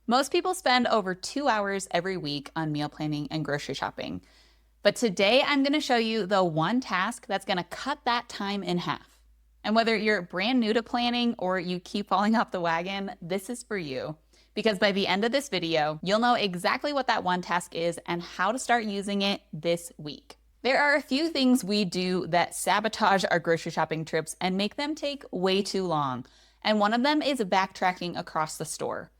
Most people spend over 2 hours every week on meal planning and grocery shopping. But today I'm going to show you the one task that's going to cut that time in half. And whether you're brand new to planning or you keep falling off the wagon, this is for you. Because by the end of this video, you'll know exactly what that one task is and how to start using it this week. There are a few things we do that sabotage our grocery shopping trips and make them take way too long. And one of them is backtracking across the store.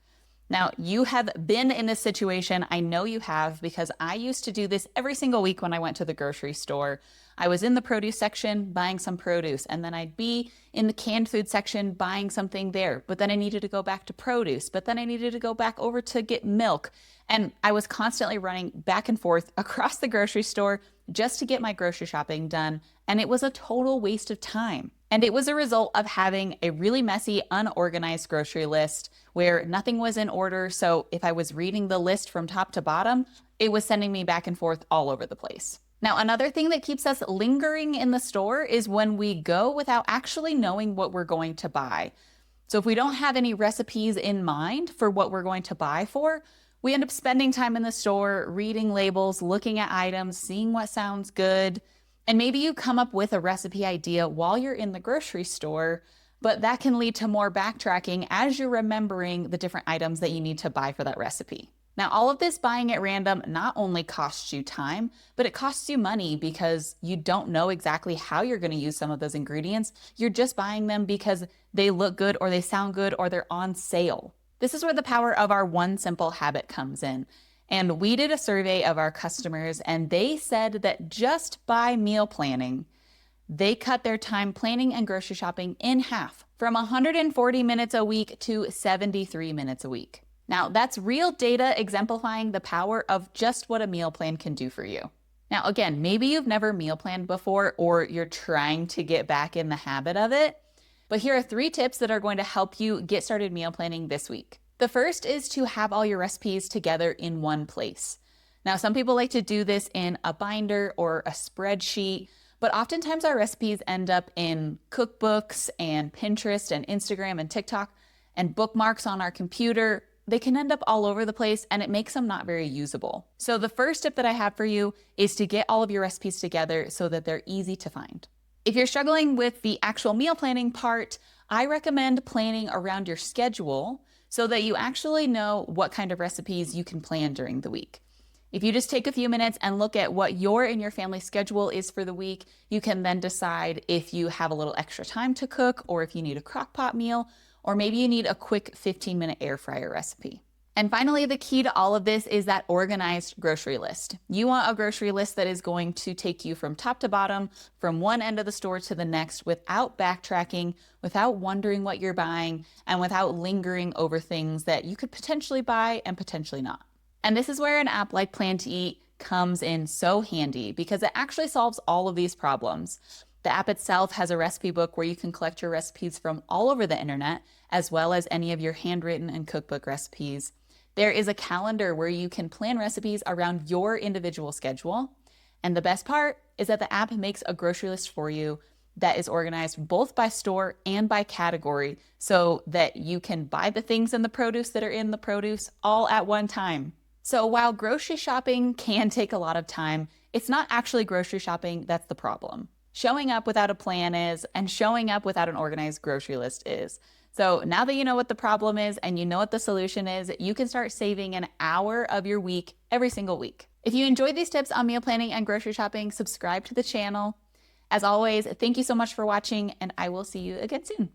Now, you have been in this situation. I know you have, because I used to do this every single week when I went to the grocery store. I was in the produce section buying some produce, and then I'd be in the canned food section buying something there. But then I needed to go back to produce, but then I needed to go back over to get milk. And I was constantly running back and forth across the grocery store just to get my grocery shopping done. And it was a total waste of time. And it was a result of having a really messy, unorganized grocery list where nothing was in order. So if I was reading the list from top to bottom, it was sending me back and forth all over the place. Now, another thing that keeps us lingering in the store is when we go without actually knowing what we're going to buy. So if we don't have any recipes in mind for what we're going to buy for, we end up spending time in the store, reading labels, looking at items, seeing what sounds good. And maybe you come up with a recipe idea while you're in the grocery store, but that can lead to more backtracking as you're remembering the different items that you need to buy for that recipe. Now, all of this buying at random not only costs you time, but it costs you money because you don't know exactly how you're going to use some of those ingredients. You're just buying them because they look good or they sound good or they're on sale. This is where the power of our one simple habit comes in. And we did a survey of our customers, and they said that just by meal planning, they cut their time planning and grocery shopping in half, from 140 minutes a week to 73 minutes a week. Now, that's real data exemplifying the power of just what a meal plan can do for you. Now, again, maybe you've never meal planned before, or you're trying to get back in the habit of it. But here are 3 tips that are going to help you get started meal planning this week. The first is to have all your recipes together in one place. Now, some people like to do this in a binder or a spreadsheet, but oftentimes our recipes end up in cookbooks and Pinterest and Instagram and TikTok and bookmarks on our computer. They can end up all over the place, and it makes them not very usable. So the first tip that I have for you is to get all of your recipes together so that they're easy to find. If you're struggling with the actual meal planning part, I recommend planning around your schedule so that you actually know what kind of recipes you can plan during the week. If you just take a few minutes and look at what your and your family's schedule is for the week, you can then decide if you have a little extra time to cook, or if you need a crock pot meal, or maybe you need a quick 15-minute air fryer recipe. And finally, the key to all of this is that organized grocery list. You want a grocery list that is going to take you from top to bottom, from one end of the store to the next, without backtracking, without wondering what you're buying, and without lingering over things that you could potentially buy and potentially not. And this is where an app like Plan to Eat comes in so handy, because it actually solves all of these problems. The app itself has a recipe book where you can collect your recipes from all over the internet, as well as any of your handwritten and cookbook recipes. There is a calendar where you can plan recipes around your individual schedule. And the best part is that the app makes a grocery list for you that is organized both by store and by category, so that you can buy the things in the produce that are in the produce all at one time. So while grocery shopping can take a lot of time, it's not actually grocery shopping that's the problem. Showing up without a plan is, and showing up without an organized grocery list is. So now that you know what the problem is and you know what the solution is, you can start saving an hour of your week every single week. If you enjoyed these tips on meal planning and grocery shopping, subscribe to the channel. As always, thank you so much for watching, and I will see you again soon.